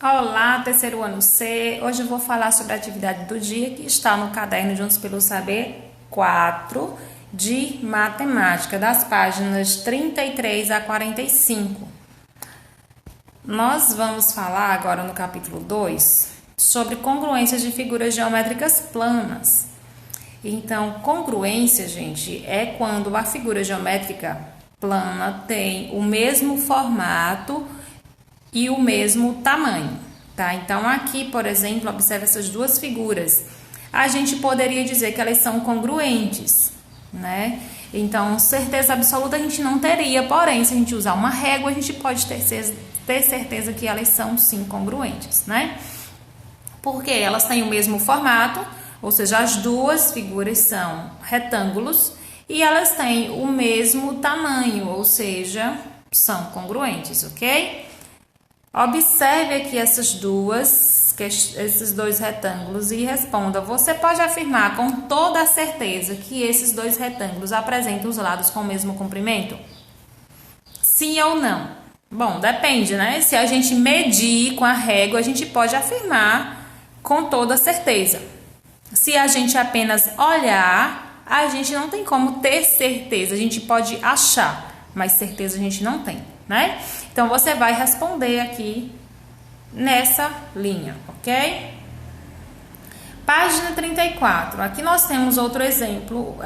Olá, terceiro ano C. Hoje eu vou falar sobre a atividade do dia que está no caderno Juntos pelo Saber 4 de matemática, das páginas 33 a 45. Nós vamos falar agora no capítulo 2 sobre congruências de figuras geométricas planas. Então, congruência, gente, é quando a figura geométrica plana tem o mesmo formato e o mesmo tamanho, tá? Então, aqui, por exemplo, observe essas duas figuras. A gente poderia dizer que elas são congruentes, né? Então, certeza absoluta a gente não teria, porém, se a gente usar uma régua, a gente pode ter certeza que elas são, sim, congruentes, né? Porque elas têm o mesmo formato, ou seja, as duas figuras são retângulos e elas têm o mesmo tamanho, ou seja, são congruentes, ok? Observe aqui esses dois retângulos e responda. Você pode afirmar com toda a certeza que esses dois retângulos apresentam os lados com o mesmo comprimento? Sim ou não? Bom, depende, né? Se a gente medir com a régua, a gente pode afirmar com toda certeza. Se a gente apenas olhar, a gente não tem como ter certeza. A gente pode achar, mas certeza a gente não tem, né? Então, você vai responder aqui nessa linha, ok? Página 34. Aqui nós temos outro exemplo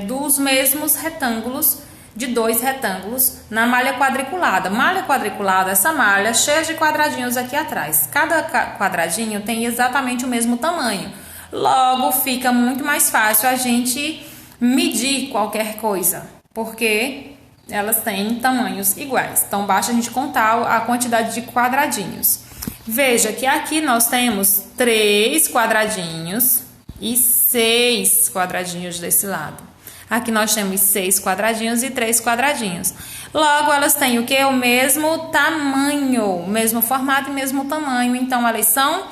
dos mesmos retângulos, de dois retângulos na malha quadriculada. Malha quadriculada, essa malha cheia de quadradinhos aqui atrás. Cada quadradinho tem exatamente o mesmo tamanho. Logo, fica muito mais fácil a gente medir qualquer coisa, porque elas têm tamanhos iguais. Então, basta a gente contar a quantidade de quadradinhos. Veja que aqui nós temos 3 quadradinhos e 6 quadradinhos desse lado. Aqui nós temos 6 quadradinhos e 3 quadradinhos. Logo, elas têm o quê? O mesmo tamanho, o mesmo formato e mesmo tamanho. Então, elas são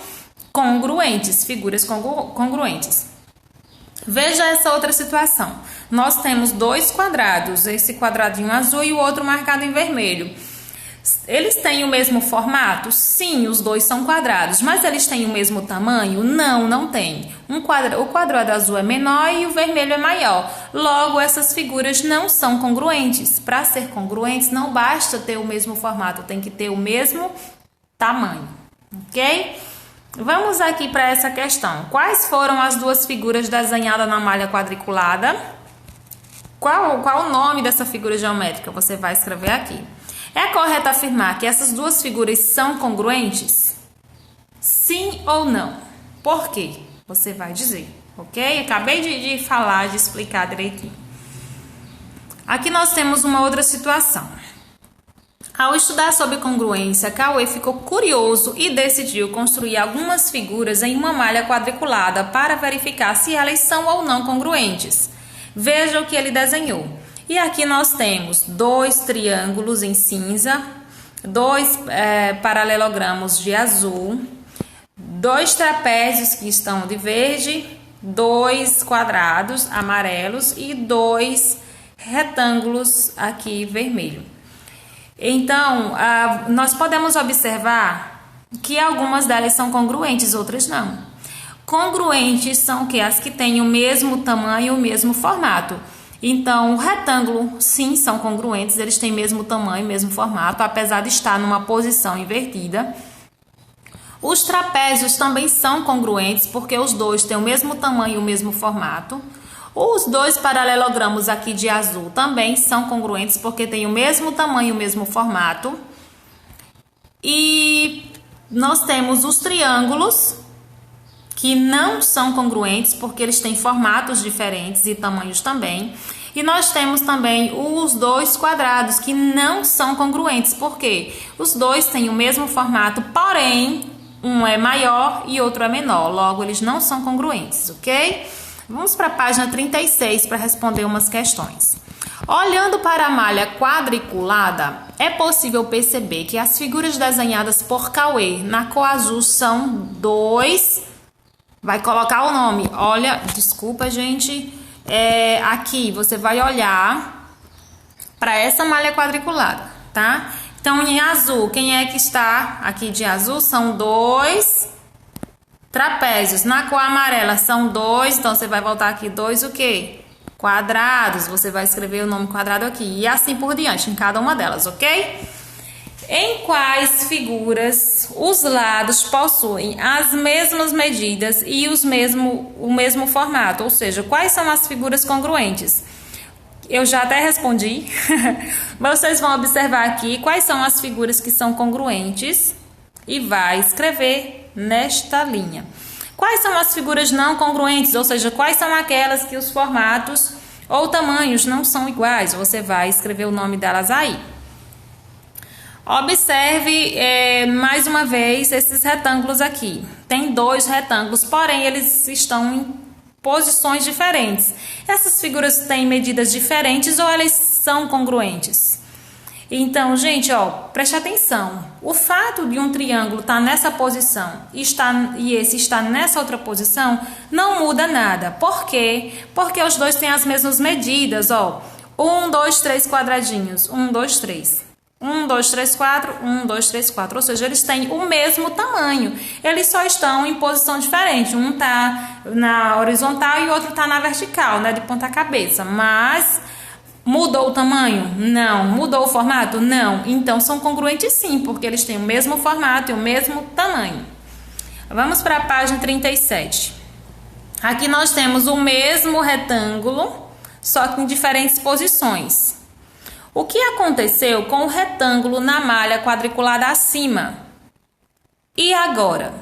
congruentes, figuras congruentes. Veja essa outra situação. Nós temos 2 quadrados, esse quadradinho azul e o outro marcado em vermelho. Eles têm o mesmo formato? Sim, os dois são quadrados, mas eles têm o mesmo tamanho? Não, não tem. O quadrado azul é menor e o vermelho é maior. Logo, essas figuras não são congruentes. Para ser congruentes, não basta ter o mesmo formato, tem que ter o mesmo tamanho, ok? Vamos aqui para essa questão. Quais foram as duas figuras desenhadas na malha quadriculada? Qual o nome dessa figura geométrica? Você vai escrever aqui. É correto afirmar que essas duas figuras são congruentes? Sim ou não? Por quê? Você vai dizer, ok? Acabei de falar, de explicar direitinho. Aqui nós temos uma outra situação. Ao estudar sobre congruência, Cauê ficou curioso e decidiu construir algumas figuras em uma malha quadriculada para verificar se elas são ou não congruentes. Veja o que ele desenhou. E aqui nós temos 2 triângulos em cinza, 2 paralelogramos de azul, 2 trapézios que estão de verde, 2 quadrados amarelos e 2 retângulos aqui vermelho. Então, nós podemos observar que algumas delas são congruentes, outras não. Congruentes são o quê? As que têm o mesmo tamanho e o mesmo formato. Então, o retângulo, sim, são congruentes, eles têm o mesmo tamanho e mesmo formato, apesar de estar numa posição invertida. Os trapézios também são congruentes, porque os dois têm o mesmo tamanho e o mesmo formato. Os 2 paralelogramos aqui de azul também são congruentes porque têm o mesmo tamanho e o mesmo formato. E nós temos os triângulos que não são congruentes porque eles têm formatos diferentes e tamanhos também. E nós temos também os 2 quadrados que não são congruentes porque os dois têm o mesmo formato, porém um é maior e outro é menor. Logo, eles não são congruentes, ok? Vamos para a página 36 para responder umas questões. Olhando para a malha quadriculada, é possível perceber que as figuras desenhadas por Cauê na cor azul são 2. Vai colocar o nome. Olha, desculpa, gente. Aqui você vai olhar para essa malha quadriculada, tá? Então, em azul, quem é que está aqui de azul? São 2 trapézios. Na cor amarela são 2, então você vai voltar aqui 2 o quê? Quadrados. Você vai escrever o nome quadrado aqui e assim por diante, em cada uma delas, ok? Em quais figuras os lados possuem as mesmas medidas e o mesmo formato? Ou seja, quais são as figuras congruentes? Eu já até respondi, mas vocês vão observar aqui quais são as figuras que são congruentes e vai escrever nesta linha. Quais são as figuras não congruentes? Ou seja, quais são aquelas que os formatos ou tamanhos não são iguais? Você vai escrever o nome delas aí. Observe mais uma vez esses retângulos aqui. Tem 2 retângulos, porém eles estão em posições diferentes. Essas figuras têm medidas diferentes ou elas são congruentes? Então, gente, preste atenção. O fato de um triângulo estar nessa posição e esse estar nessa outra posição não muda nada. Por quê? Porque os dois têm as mesmas medidas, 1, 2, 3 quadradinhos. 1, 2, 3. 1, 2, 3, 4, 1, 2, 3, 4. Ou seja, eles têm o mesmo tamanho. Eles só estão em posição diferente. Um está na horizontal e o outro está na vertical, né? De ponta cabeça. Mas mudou o tamanho? Não. Mudou o formato? Não. Então, são congruentes sim, porque eles têm o mesmo formato e o mesmo tamanho. Vamos para a página 37. Aqui nós temos o mesmo retângulo, só que em diferentes posições. O que aconteceu com o retângulo na malha quadriculada acima? E agora?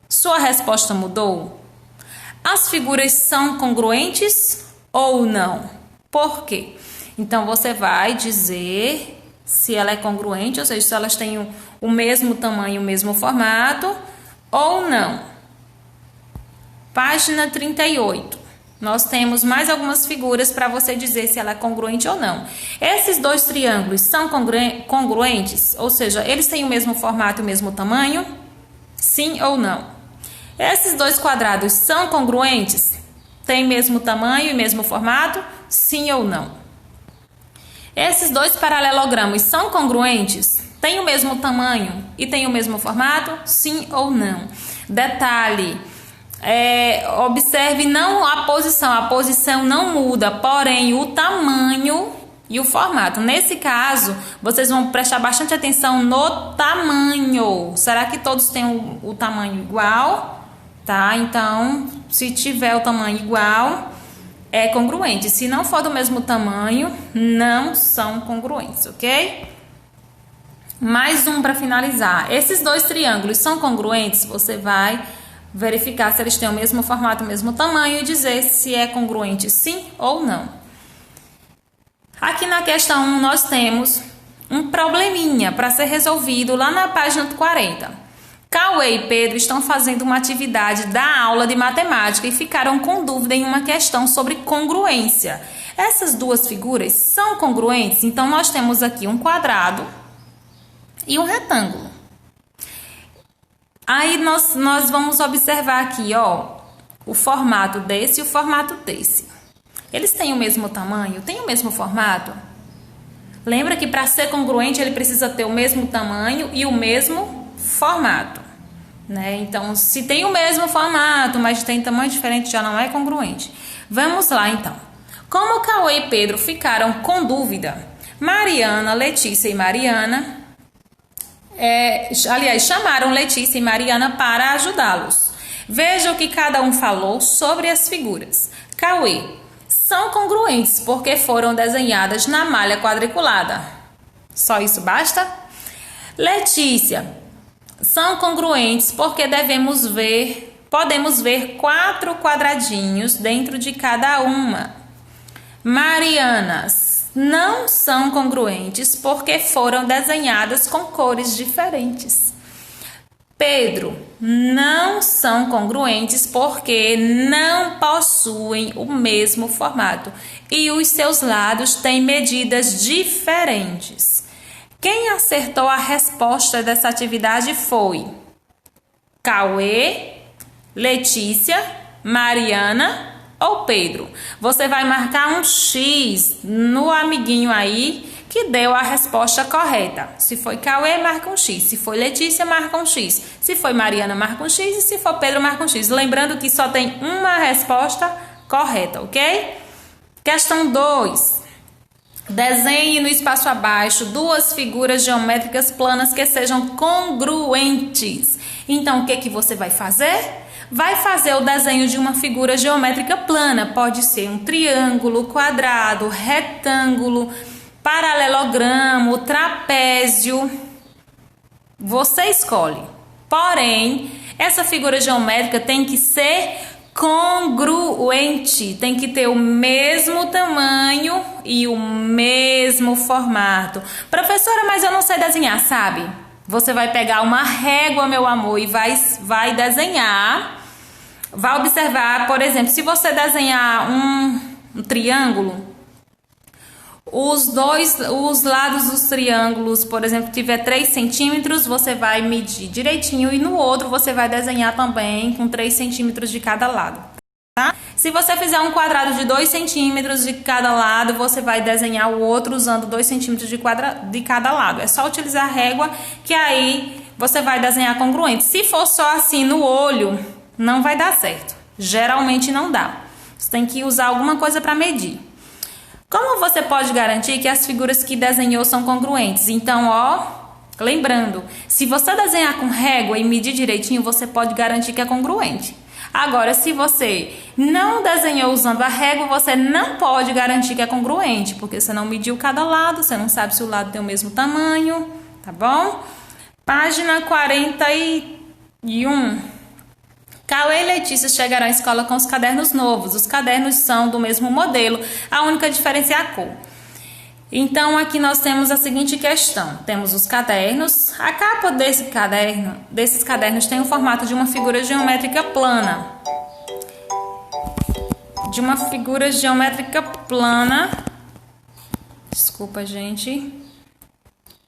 Sua resposta mudou? As figuras são congruentes ou não? Por quê? Então, você vai dizer se ela é congruente, ou seja, se elas têm o mesmo tamanho, o mesmo formato ou não. Página 38. Nós temos mais algumas figuras para você dizer se ela é congruente ou não. Esses 2 triângulos são congruentes? Ou seja, eles têm o mesmo formato e o mesmo tamanho? Sim ou não? Esses 2 quadrados são congruentes? Têm o mesmo tamanho e o mesmo formato? Sim ou não? Esses 2 paralelogramas são congruentes? Têm o mesmo tamanho e têm o mesmo formato? Sim ou não? Detalhe. Observe não a posição não muda, porém o tamanho e o formato. Nesse caso, vocês vão prestar bastante atenção no tamanho. Será que todos têm o tamanho igual? Tá? Então, se tiver o tamanho igual, é congruente. Se não for do mesmo tamanho, não são congruentes, ok? Mais um para finalizar. Esses 2 triângulos são congruentes? Você vai verificar se eles têm o mesmo formato, o mesmo tamanho e dizer se é congruente sim ou não. Aqui na questão 1 nós temos um probleminha para ser resolvido lá na página 40. Cauê e Pedro estão fazendo uma atividade da aula de matemática e ficaram com dúvida em uma questão sobre congruência. Essas 2 figuras são congruentes? Então, nós temos aqui um quadrado e um retângulo. Aí nós vamos observar aqui, o formato desse e o formato desse. Eles têm o mesmo tamanho? Têm o mesmo formato? Lembra que para ser congruente ele precisa ter o mesmo tamanho e o mesmo formato, né? Então, se tem o mesmo formato, mas tem tamanho diferente, já não é congruente. Vamos lá, então. Como Cauê e Pedro ficaram com dúvida, Mariana, Letícia e Mariana... chamaram Letícia e Mariana para ajudá-los. Veja o que cada um falou sobre as figuras. Cauê, são congruentes porque foram desenhadas na malha quadriculada. Só isso basta? Letícia, são congruentes porque podemos ver 4 quadradinhos dentro de cada uma. Mariana, não são congruentes porque foram desenhadas com cores diferentes. Pedro, não são congruentes porque não possuem o mesmo formato e os seus lados têm medidas diferentes. Quem acertou a resposta dessa atividade foi Cauê, Letícia, Mariana ou Pedro. Você vai marcar um X no amiguinho aí que deu a resposta correta. Se foi Cauê, marca um X. Se foi Letícia, marca um X. Se foi Mariana, marca um X. E se for Pedro, marca um X. Lembrando que só tem uma resposta correta, ok? Questão 2. Desenhe no espaço abaixo duas figuras geométricas planas que sejam congruentes. Então, o que você vai fazer? Vai fazer o desenho de uma figura geométrica plana. Pode ser um triângulo, quadrado, retângulo, paralelogramo, trapézio. Você escolhe. Porém, essa figura geométrica tem que ser congruente, tem que ter o mesmo tamanho e o mesmo formato. Professora, mas eu não sei desenhar, sabe? Você vai pegar uma régua, meu amor, e vai desenhar. Vai observar, por exemplo, se você desenhar um triângulo, os lados dos triângulos, por exemplo, tiver 3 centímetros, você vai medir direitinho e no outro você vai desenhar também com 3 centímetros de cada lado, tá? Se você fizer um quadrado de 2 centímetros de cada lado, você vai desenhar o outro usando 2 centímetros de cada lado. É só utilizar a régua que aí você vai desenhar congruente. Se for só assim no olho, não vai dar certo. Geralmente não dá. Você tem que usar alguma coisa para medir. Como você pode garantir que as figuras que desenhou são congruentes? Então, lembrando, se você desenhar com régua e medir direitinho, você pode garantir que é congruente. Agora, se você não desenhou usando a régua, você não pode garantir que é congruente, porque você não mediu cada lado, você não sabe se o lado tem o mesmo tamanho, tá bom? Página 41. Cauê e Letícia chegaram à escola com os cadernos novos. Os cadernos são do mesmo modelo, a única diferença é a cor. Então, aqui nós temos a seguinte questão. Temos os cadernos. A capa desses cadernos tem o formato de uma figura geométrica plana. Desculpa, gente.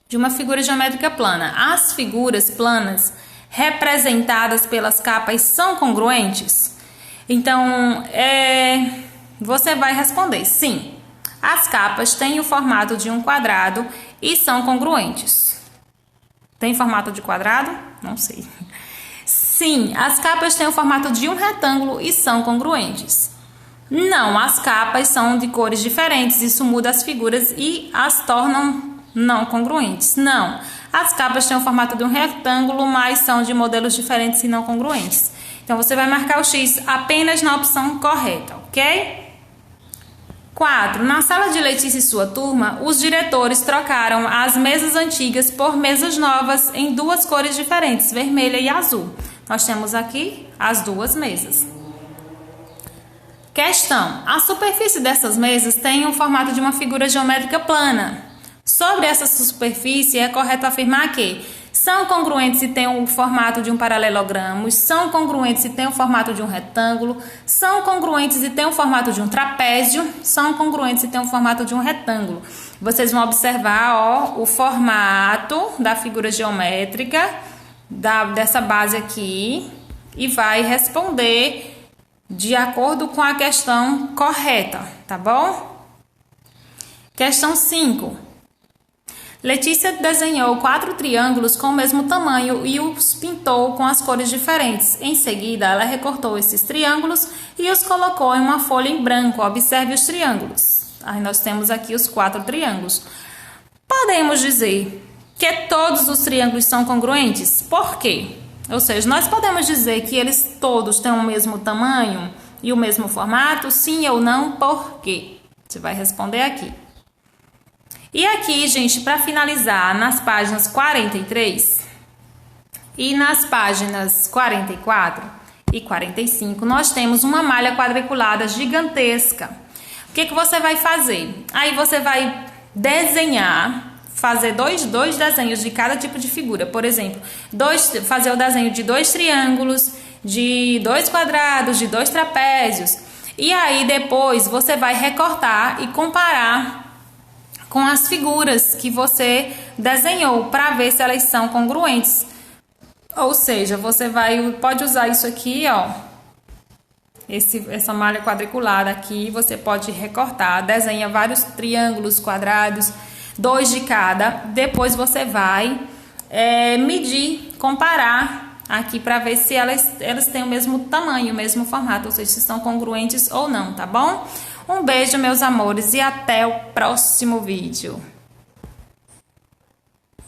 De uma figura geométrica plana. As figuras planas representadas pelas capas são congruentes? Então, você vai responder sim. As capas têm o formato de um quadrado e são congruentes. Tem formato de quadrado? Não sei. Sim, as capas têm o formato de um retângulo e são congruentes. Não, as capas são de cores diferentes. Isso muda as figuras e as tornam não congruentes. Não. As capas têm o formato de um retângulo, mas são de modelos diferentes e não congruentes. Então, você vai marcar o X apenas na opção correta, ok? 4. Na sala de Letícia e sua turma, os diretores trocaram as mesas antigas por mesas novas em duas cores diferentes, vermelha e azul. Nós temos aqui as duas mesas. Questão. A superfície dessas mesas tem o formato de uma figura geométrica plana. Sobre essa superfície, é correto afirmar que são congruentes e têm o formato de um paralelogramo, são congruentes e têm o formato de um retângulo, são congruentes e têm o formato de um trapézio, são congruentes e têm o formato de um retângulo. Vocês vão observar o formato da figura geométrica dessa base aqui e vai responder de acordo com a questão correta, tá bom? Questão 5. Letícia desenhou 4 triângulos com o mesmo tamanho e os pintou com as cores diferentes. Em seguida, ela recortou esses triângulos e os colocou em uma folha em branco. Observe os triângulos. Aí nós temos aqui os 4 triângulos. Podemos dizer que todos os triângulos são congruentes? Por quê? Ou seja, nós podemos dizer que eles todos têm o mesmo tamanho e o mesmo formato? Sim ou não? Por quê? Você vai responder aqui. E aqui, gente, para finalizar, nas páginas 43 e nas páginas 44 e 45, nós temos uma malha quadriculada gigantesca. O que você vai fazer? Aí você vai desenhar, fazer dois desenhos de cada tipo de figura. Por exemplo, fazer o desenho de 2 triângulos, de 2 quadrados, de 2 trapézios. E aí depois você vai recortar e comparar com as figuras que você desenhou para ver se elas são congruentes. Ou seja, você pode usar isso aqui, ó, essa malha quadriculada aqui, você pode recortar, desenha vários triângulos, quadrados, 2 de cada. Depois você vai medir, comparar aqui para ver se elas têm o mesmo tamanho, o mesmo formato, ou seja, se são congruentes ou não, tá bom? Um beijo, meus amores, e até o próximo vídeo.